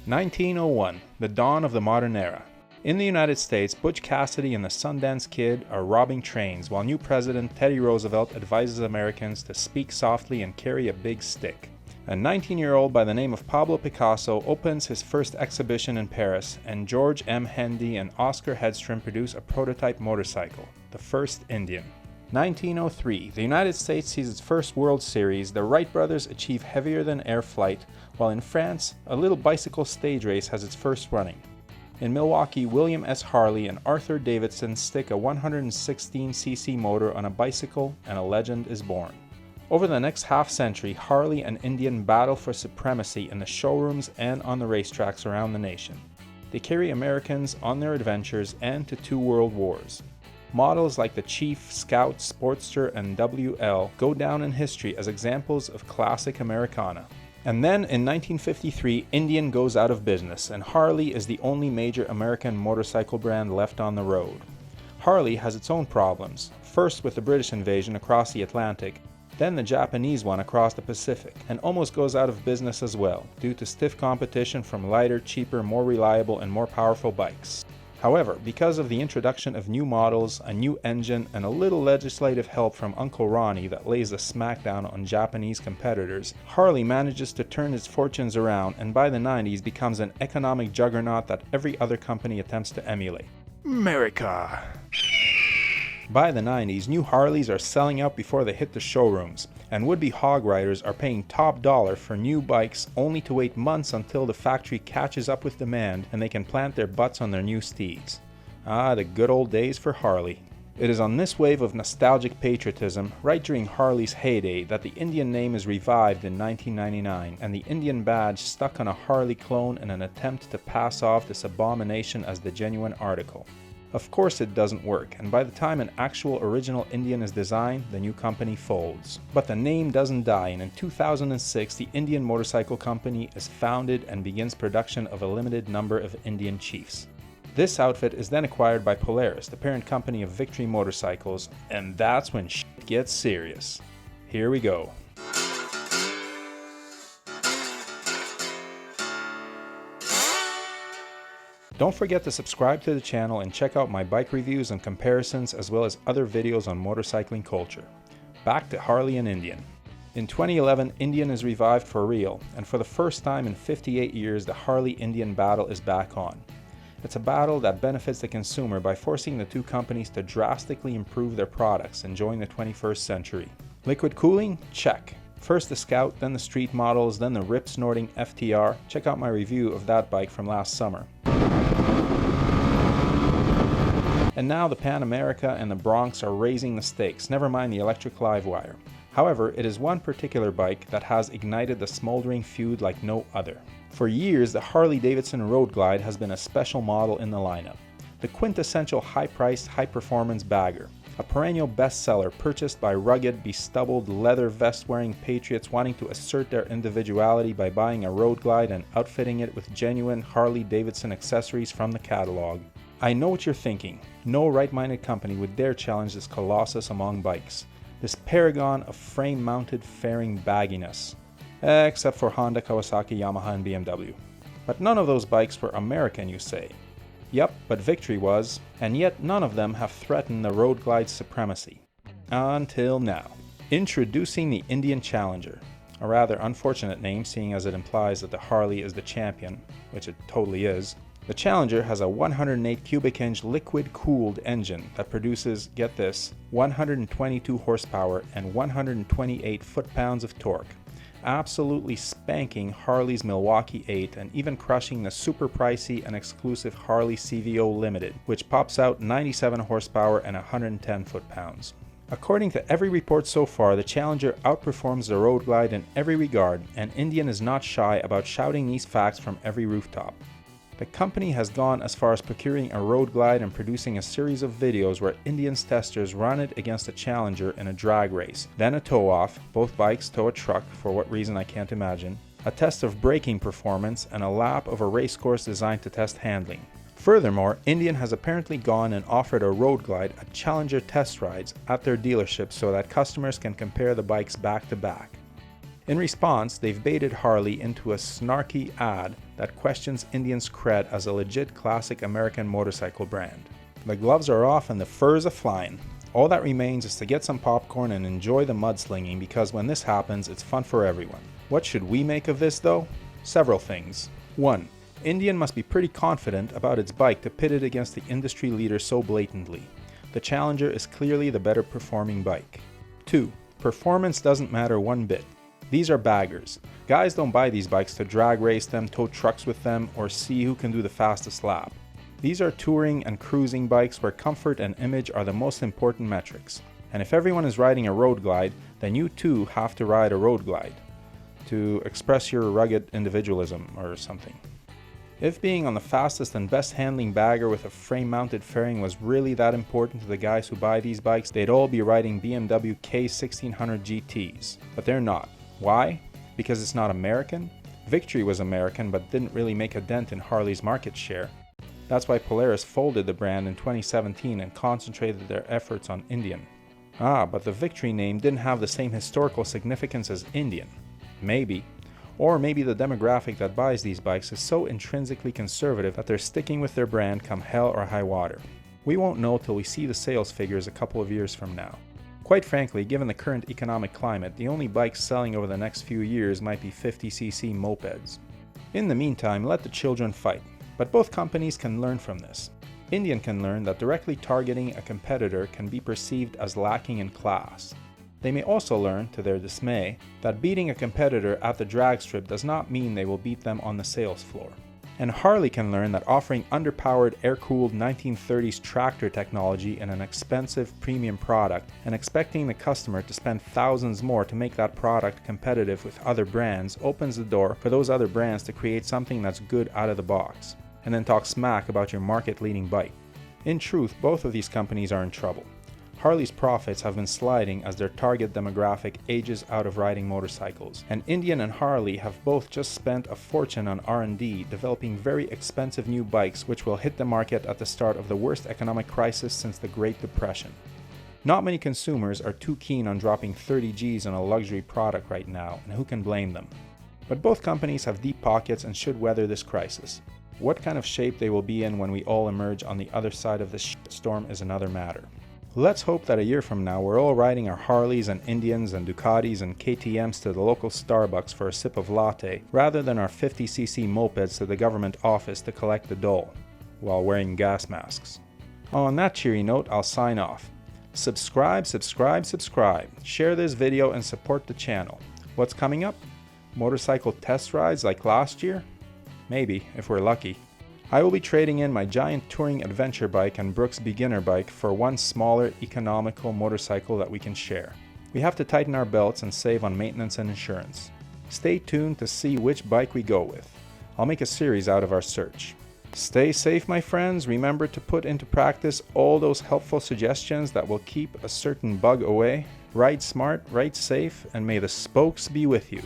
1901, the dawn of the modern era. In the United States, Butch Cassidy and the Sundance Kid are robbing trains while new President Teddy Roosevelt advises Americans to speak softly and carry a big stick. A 19-year-old by the name of Pablo Picasso opens his first exhibition in Paris, and George M. Hendy and Oscar Hedstrom produce a prototype motorcycle, the first Indian. 1903, the United States sees its first World Series. The Wright brothers achieve heavier-than-air flight, while in France, a little bicycle stage race has its first running. In Milwaukee, William S. Harley and Arthur Davidson stick a 116cc motor on a bicycle, and a legend is born. Over the next half-century, Harley and Indian battle for supremacy in the showrooms and on the racetracks around the nation. They carry Americans on their adventures and to 2 world wars. Models like the Chief, Scout, Sportster, and WL go down in history as examples of classic Americana. And then in 1953, Indian goes out of business, and Harley is the only major American motorcycle brand left on the road. Harley has its own problems, first with the British invasion across the Atlantic, then the Japanese one across the Pacific, and almost goes out of business as well, due to stiff competition from lighter, cheaper, more reliable, and more powerful bikes. However, because of the introduction of new models, a new engine, and a little legislative help from Uncle Ronnie that lays a smackdown on Japanese competitors, Harley manages to turn its fortunes around, and by the 90s becomes an economic juggernaut that every other company attempts to emulate. America! By the 90s, new Harleys are selling out before they hit the showrooms, and would-be hog riders are paying top dollar for new bikes only to wait months until the factory catches up with demand and they can plant their butts on their new steeds. Ah, the good old days for Harley. It is on this wave of nostalgic patriotism, right during Harley's heyday, that the Indian name is revived in 1999 and the Indian badge stuck on a Harley clone in an attempt to pass off this abomination as the genuine article. Of course it doesn't work, and by the time an actual original Indian is designed, the new company folds. But the name doesn't die, and in 2006 the Indian Motorcycle Company is founded and begins production of a limited number of Indian Chiefs. This outfit is then acquired by Polaris, the parent company of Victory Motorcycles, and that's when shit gets serious. Here we go. Don't forget to subscribe to the channel and check out my bike reviews and comparisons as well as other videos on motorcycling culture. Back to Harley and Indian. In 2011, Indian is revived for real, and for the first time in 58 years the Harley-Indian battle is back on. It's a battle that benefits the consumer by forcing the two companies to drastically improve their products, enjoying the 21st century. Liquid cooling? Check. First the Scout, then the street models, then the rip-snorting FTR. Check out my review of that bike from last summer. And now the Pan America and the Bronx are raising the stakes, never mind the electric live wire. However, it is one particular bike that has ignited the smoldering feud like no other. For years, the Harley Davidson Road Glide has been a special model in the lineup. The quintessential high-priced, high-performance bagger. A perennial bestseller purchased by rugged, bestubbled, leather vest-wearing patriots wanting to assert their individuality by buying a Road Glide and outfitting it with genuine Harley Davidson accessories from the catalog. I know what you're thinking. No right-minded company would dare challenge this colossus among bikes. This paragon of frame-mounted fairing bagginess. Except for Honda, Kawasaki, Yamaha, and BMW. But none of those bikes were American, you say. Yep, but Victory was, and yet none of them have threatened the Road Glide's supremacy. Until now. Introducing the Indian Challenger. A rather unfortunate name, seeing as it implies that the Harley is the champion, which it totally is. The Challenger has a 108 cubic inch liquid-cooled engine that produces, get this, 122 horsepower and 128 foot-pounds of torque. Absolutely spanking Harley's Milwaukee 8 and even crushing the super pricey and exclusive Harley CVO Limited, which pops out 97 horsepower and 110 foot-pounds. According to every report so far, the Challenger outperforms the Road Glide in every regard, and Indian is not shy about shouting these facts from every rooftop. The company has gone as far as procuring a Road Glide and producing a series of videos where Indian's testers run it against a Challenger in a drag race, then a tow-off, both bikes tow a truck, for what reason I can't imagine, a test of braking performance, and a lap of a race course designed to test handling. Furthermore, Indian has apparently gone and offered a Road Glide at Challenger test rides at their dealership so that customers can compare the bikes back to back. In response, they've baited Harley into a snarky ad that questions Indian's cred as a legit classic American motorcycle brand. The gloves are off and the furs are flying. All that remains is to get some popcorn and enjoy the mudslinging, because when this happens, it's fun for everyone. What should we make of this though? Several things. 1. Indian must be pretty confident about its bike to pit it against the industry leader so blatantly. The Challenger is clearly the better performing bike. 2. Performance doesn't matter one bit. These are baggers. Guys don't buy these bikes to drag race them, tow trucks with them, or see who can do the fastest lap. These are touring and cruising bikes where comfort and image are the most important metrics. And if everyone is riding a Road Glide, then you too have to ride a Road Glide to express your rugged individualism or something. If being on the fastest and best handling bagger with a frame-mounted fairing was really that important to the guys who buy these bikes, they'd all be riding BMW K1600 GTs. But they're not. Why? Because it's not American? Victory was American but didn't really make a dent in Harley's market share. That's why Polaris folded the brand in 2017 and concentrated their efforts on Indian. But the Victory name didn't have the same historical significance as Indian. Maybe. Or maybe the demographic that buys these bikes is so intrinsically conservative that they're sticking with their brand come hell or high water. We won't know till we see the sales figures a couple of years from now. Quite frankly, given the current economic climate, the only bikes selling over the next few years might be 50cc mopeds. In the meantime, let the children fight. But both companies can learn from this. Indian can learn that directly targeting a competitor can be perceived as lacking in class. They may also learn, to their dismay, that beating a competitor at the drag strip does not mean they will beat them on the sales floor. And Harley can learn that offering underpowered, air-cooled 1930s tractor technology in an expensive premium product and expecting the customer to spend thousands more to make that product competitive with other brands opens the door for those other brands to create something that's good out of the box, and then talk smack about your market-leading bike. In truth, both of these companies are in trouble. Harley's profits have been sliding as their target demographic ages out of riding motorcycles, and Indian and Harley have both just spent a fortune on R&D developing very expensive new bikes which will hit the market at the start of the worst economic crisis since the Great Depression. Not many consumers are too keen on dropping 30 G's on a luxury product right now, and who can blame them? But both companies have deep pockets and should weather this crisis. What kind of shape they will be in when we all emerge on the other side of this storm is another matter. Let's hope that a year from now we're all riding our Harleys and Indians and Ducatis and KTMs to the local Starbucks for a sip of latte, rather than our 50cc mopeds to the government office to collect the dole, while wearing gas masks. On that cheery note, I'll sign off. Subscribe, subscribe, subscribe. Share this video and support the channel. What's coming up? Motorcycle test rides like last year? Maybe, if we're lucky. I will be trading in my giant touring adventure bike and Brooks beginner bike for one smaller, economical motorcycle that we can share. We have to tighten our belts and save on maintenance and insurance. Stay tuned to see which bike we go with. I'll make a series out of our search. Stay safe, my friends. Remember to put into practice all those helpful suggestions that will keep a certain bug away. Ride smart, ride safe, and may the spokes be with you.